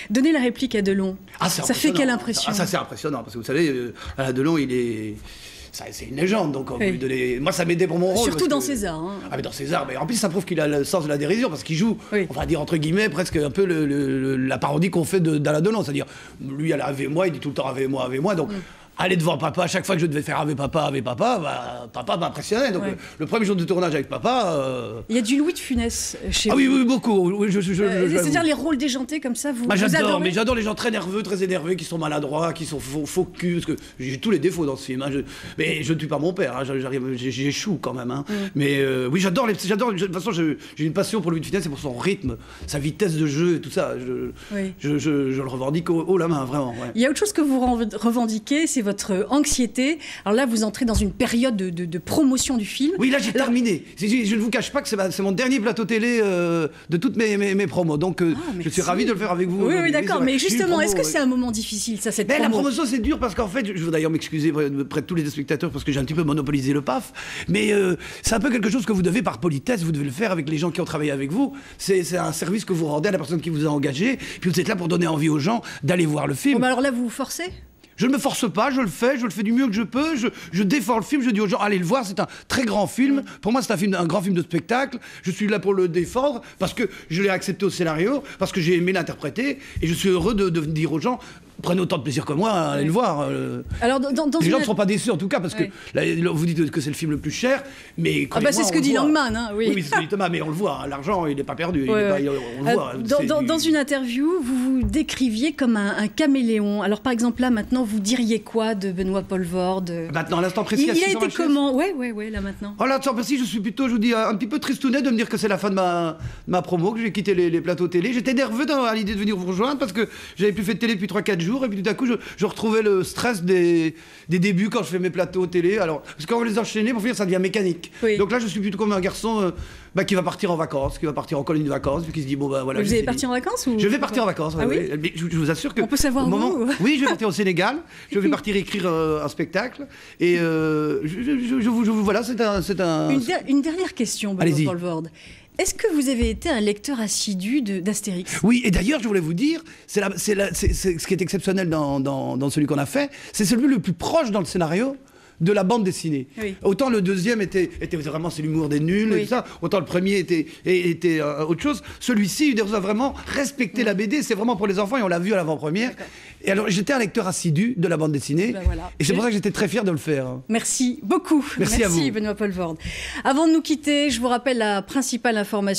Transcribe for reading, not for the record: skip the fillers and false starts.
Donnez la réplique à Delon. Ah, ça fait quelle impression? Ça c'est impressionnant, parce que vous savez, Alain Delon, c'est une légende, donc on lui donnait... Moi, ça m'aidait pour mon rôle. Surtout dans César. Hein. Ah, mais dans César, mais en plus, ça prouve qu'il a le sens de la dérision, parce qu'il joue, on va dire entre guillemets, presque un peu la parodie qu'on fait d'Alain Delon. C'est-à-dire, lui, elle a Ave moi, il dit tout le temps Ave moi, donc... Aller devant papa, à chaque fois que je devais faire Ave papa, bah, papa m'impressionnait. Donc le premier jour de tournage avec papa... Il y a du Louis de Funès chez vous. Oui, beaucoup. Oui, c'est-à-dire les rôles déjantés comme ça, vous j'adore, mais j'adore les gens très nerveux, très énervés, qui sont maladroits, qui sont faux cul, parce que j'ai tous les défauts dans ce film. Hein, mais je ne tue pas mon père, hein, j'échoue quand même. Hein. Mais oui, j'adore. De toute façon, j'ai une passion pour Louis de Funès, c'est pour son rythme, sa vitesse de jeu et tout ça. Je le revendique haut la main, vraiment. Ouais. Il y a autre chose que vous revendiquez, c'est votre anxiété. Alors là, vous entrez dans une période de promotion du film. Oui, là, j'ai terminé. Je ne vous cache pas que c'est mon dernier plateau télé de toutes mes promos. Donc, je suis ravi de le faire avec vous. Oui, d'accord. Mais justement, est-ce que c'est un moment difficile, ça, cette promo? La promotion, c'est dur parce qu'en fait, je veux d'ailleurs m'excuser près de tous les spectateurs parce que j'ai un petit peu monopolisé le PAF. Mais c'est un peu quelque chose que vous devez, par politesse, vous devez le faire avec les gens qui ont travaillé avec vous. C'est un service que vous rendez à la personne qui vous a engagé. Puis vous êtes là pour donner envie aux gens d'aller voir le film. Bon, alors là, vous vous forcez? Je ne me force pas, je le fais du mieux que je peux, je défends le film, je dis aux gens, allez le voir, c'est un très grand film. Pour moi, c'est un grand film de spectacle. Je suis là pour le défendre, parce que je l'ai accepté au scénario, parce que j'ai aimé l'interpréter, et je suis heureux de dire aux gens, prenez autant de plaisir que moi à aller le voir. Alors, les gens ne seront pas déçus, en tout cas, parce que là, vous dites que c'est le film le plus cher, mais... c'est ce que dit Langman, hein, oui. Oui, c'est ce que dit Thomas, mais on le voit, l'argent, il n'est pas perdu. On le voit. Dans une interview, vous vous décriviez comme un caméléon. Alors, par exemple, là, maintenant, vous diriez quoi de Benoît Poelvoorde? Maintenant, à l'instant précis, il a été comment? Ouais, là, maintenant. À l'instant précis, je suis plutôt, je vous dis, un petit peu tristounet de me dire que c'est la fin de ma promo, que j'ai quitté les plateaux télé. J'étais nerveux à l'idée de venir vous rejoindre, parce que j'avais plus fait de télé depuis 3-4 jours, et puis tout à coup, je retrouvais le stress des débuts quand je fais mes plateaux télé. Alors, parce qu'on va les enchaîner, pour finir, ça devient mécanique. Donc là, je suis plutôt comme un garçon qui va partir en vacances, qui va partir en colonie de vacances, puis qui se dit, bon, ben voilà. Vous allez partir en vacances ou... Je vais partir en vacances, oui. Mais je vous assure que... On peut savoir où? Oui, je vais partir au Sénégal, je vais partir écrire un spectacle, et voilà, c'est un... Une dernière question, Benoît Poelvoorde. Est-ce que vous avez été un lecteur assidu d'Astérix? Oui, et d'ailleurs, je voulais vous dire, c'est ce qui est exceptionnel dans celui qu'on a fait, c'est celui le plus proche dans le scénario de la bande dessinée. Oui. Autant le deuxième était vraiment, c'est l'humour des nuls et tout ça, autant le premier était autre chose. Celui-ci, il a vraiment respecté la BD, c'est vraiment pour les enfants et on l'a vu à l'avant-première. Et alors, j'étais un lecteur assidu de la bande dessinée, et c'est pour ça que j'étais très fier de le faire. Merci beaucoup. Merci à vous. Benoît Poelvoorde. Avant de nous quitter, je vous rappelle la principale information.